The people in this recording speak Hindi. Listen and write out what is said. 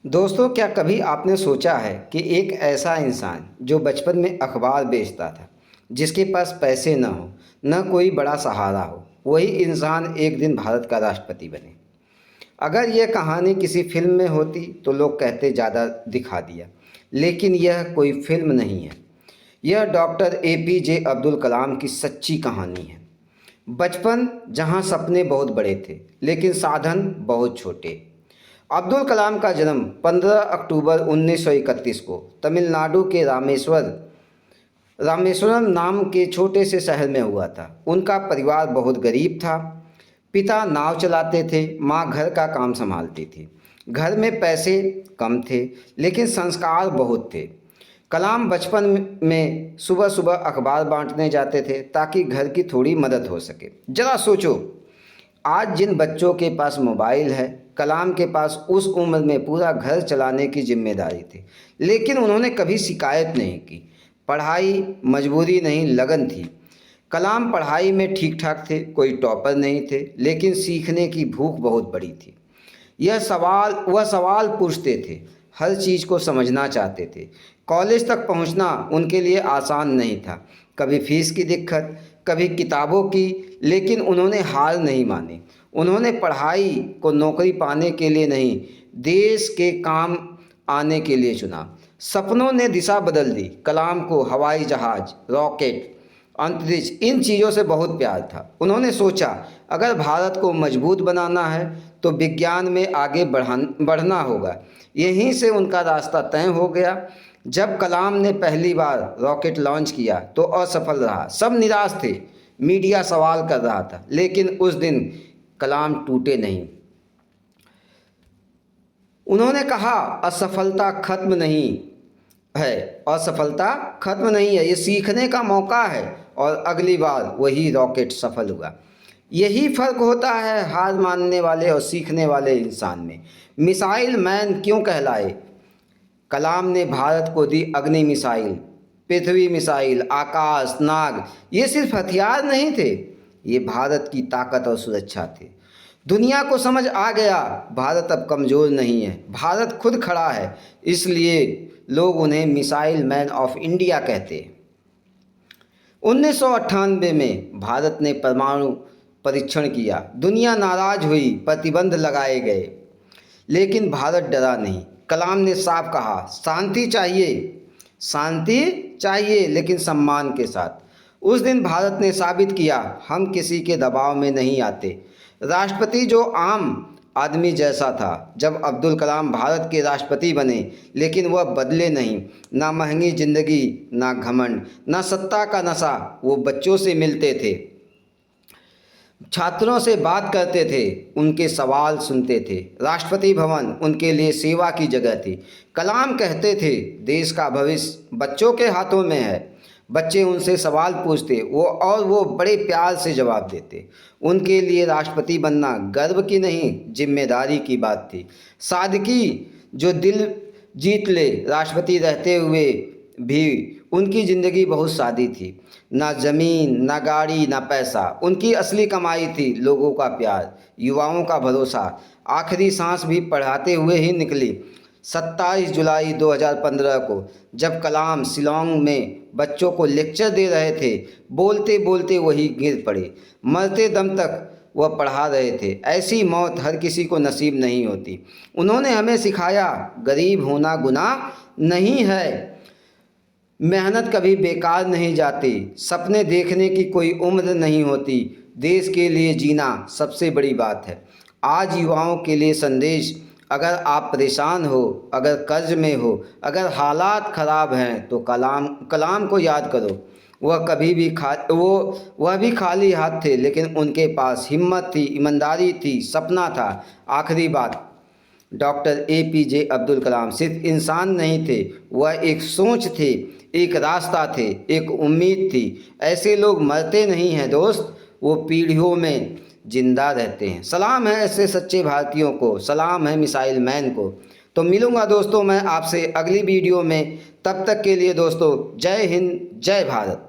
दोस्तों, क्या कभी आपने सोचा है कि एक ऐसा इंसान जो बचपन में अखबार बेचता था, जिसके पास पैसे न हो, न कोई बड़ा सहारा हो, वही इंसान एक दिन भारत का राष्ट्रपति बने। अगर यह कहानी किसी फिल्म में होती तो लोग कहते ज़्यादा दिखा दिया, लेकिन यह कोई फिल्म नहीं है। यह डॉक्टर एपीजे अब्दुल कलाम की सच्ची कहानी है। बचपन जहाँ सपने बहुत बड़े थे, लेकिन साधन बहुत छोटे। अब्दुल कलाम का जन्म 15 अक्टूबर 1931 को तमिलनाडु के रामेश्वरम नाम के छोटे से शहर में हुआ था। उनका परिवार बहुत गरीब था। पिता नाव चलाते थे, माँ घर का काम संभालती थी। घर में पैसे कम थे, लेकिन संस्कार बहुत थे। कलाम बचपन में सुबह सुबह अखबार बांटने जाते थे ताकि घर की थोड़ी मदद हो सके। जरा सोचो, आज जिन बच्चों के पास मोबाइल है, कलाम के पास उस उम्र में पूरा घर चलाने की जिम्मेदारी थी। लेकिन उन्होंने कभी शिकायत नहीं की। पढ़ाई मजबूरी नहीं, लगन थी। कलाम पढ़ाई में ठीक ठाक थे, कोई टॉपर नहीं थे, लेकिन सीखने की भूख बहुत बड़ी थी। वह सवाल पूछते थे, हर चीज़ को समझना चाहते थे। कॉलेज तक पहुंचना उनके लिए आसान नहीं था। कभी फीस की दिक्कत, कभी किताबों की, लेकिन उन्होंने हार नहीं मानी। उन्होंने पढ़ाई को नौकरी पाने के लिए नहीं, देश के काम आने के लिए चुना। सपनों ने दिशा बदल दी। कलाम को हवाई जहाज़, रॉकेट, अंतरिक्ष, इन चीज़ों से बहुत प्यार था। उन्होंने सोचा, अगर भारत को मजबूत बनाना है तो विज्ञान में आगे बढ़ना होगा। यहीं से उनका रास्ता तय हो गया। जब कलाम ने पहली बार रॉकेट लॉन्च किया तो असफल रहा। सब निराश थे, मीडिया सवाल कर रहा था, लेकिन उस दिन कलाम टूटे नहीं। उन्होंने कहा, असफलता खत्म नहीं है, असफलता खत्म नहीं है, ये सीखने का मौका है। और अगली बार वही रॉकेट सफल हुआ। यही फर्क होता है हार मानने वाले और सीखने वाले इंसान में। मिसाइल मैन क्यों कहलाए? कलाम ने भारत को दी अग्नि मिसाइल, पृथ्वी मिसाइल, आकाश, नाग। ये सिर्फ हथियार नहीं थे, ये भारत की ताकत और सुरक्षा थे। दुनिया को समझ आ गया, भारत अब कमज़ोर नहीं है, भारत खुद खड़ा है। इसलिए लोग उन्हें मिसाइल मैन ऑफ इंडिया कहते हैं। 1998 में भारत ने परमाणु परीक्षण किया। दुनिया नाराज हुई, प्रतिबंध लगाए गए, लेकिन भारत डरा नहीं। कलाम ने साफ कहा, शांति चाहिए, शांति चाहिए, लेकिन सम्मान के साथ। उस दिन भारत ने साबित किया, हम किसी के दबाव में नहीं आते। राष्ट्रपति जो आम आदमी जैसा था। जब अब्दुल कलाम भारत के राष्ट्रपति बने, लेकिन वह बदले नहीं। ना महंगी जिंदगी, ना घमंड, ना सत्ता का नशा। वो बच्चों से मिलते थे, छात्रों से बात करते थे, उनके सवाल सुनते थे। राष्ट्रपति भवन उनके लिए सेवा की जगह थी। कलाम कहते थे, देश का भविष्य बच्चों के हाथों में है। बच्चे उनसे सवाल पूछते, वो बड़े प्यार से जवाब देते। उनके लिए राष्ट्रपति बनना गर्व की नहीं, जिम्मेदारी की बात थी। सादगी जो दिल जीत ले। राष्ट्रपति रहते हुए भी उनकी ज़िंदगी बहुत सादी थी। ना ज़मीन, ना गाड़ी, ना पैसा। उनकी असली कमाई थी लोगों का प्यार, युवाओं का भरोसा। आखिरी सांस भी पढ़ाते हुए ही निकली। 27 जुलाई 2015 को जब कलाम शिलांग में बच्चों को लेक्चर दे रहे थे, बोलते बोलते वही गिर पड़े। मरते दम तक वह पढ़ा रहे थे। ऐसी मौत हर किसी को नसीब नहीं होती। उन्होंने हमें सिखाया, गरीब होना गुनाह नहीं है, मेहनत कभी बेकार नहीं जाती, सपने देखने की कोई उम्र नहीं होती, देश के लिए जीना सबसे बड़ी बात है। आज युवाओं के लिए संदेश, अगर आप परेशान हो, अगर कर्ज में हो, अगर हालात ख़राब हैं, तो कलाम को याद करो। वह भी खाली हाथ थे, लेकिन उनके पास हिम्मत थी, ईमानदारी थी, सपना था। आखिरी बात, डॉक्टर एपीजे अब्दुल कलाम सिर्फ इंसान नहीं थे, वह एक सोच थे, एक रास्ता थे, एक उम्मीद थी। ऐसे लोग मरते नहीं हैं दोस्त, वो पीढ़ियों में जिंदा रहते हैं। सलाम है ऐसे सच्चे भारतीयों को, सलाम है मिसाइल मैन को। तो मिलूंगा दोस्तों मैं आपसे अगली वीडियो में। तब तक के लिए दोस्तों, जय हिंद, जय भारत।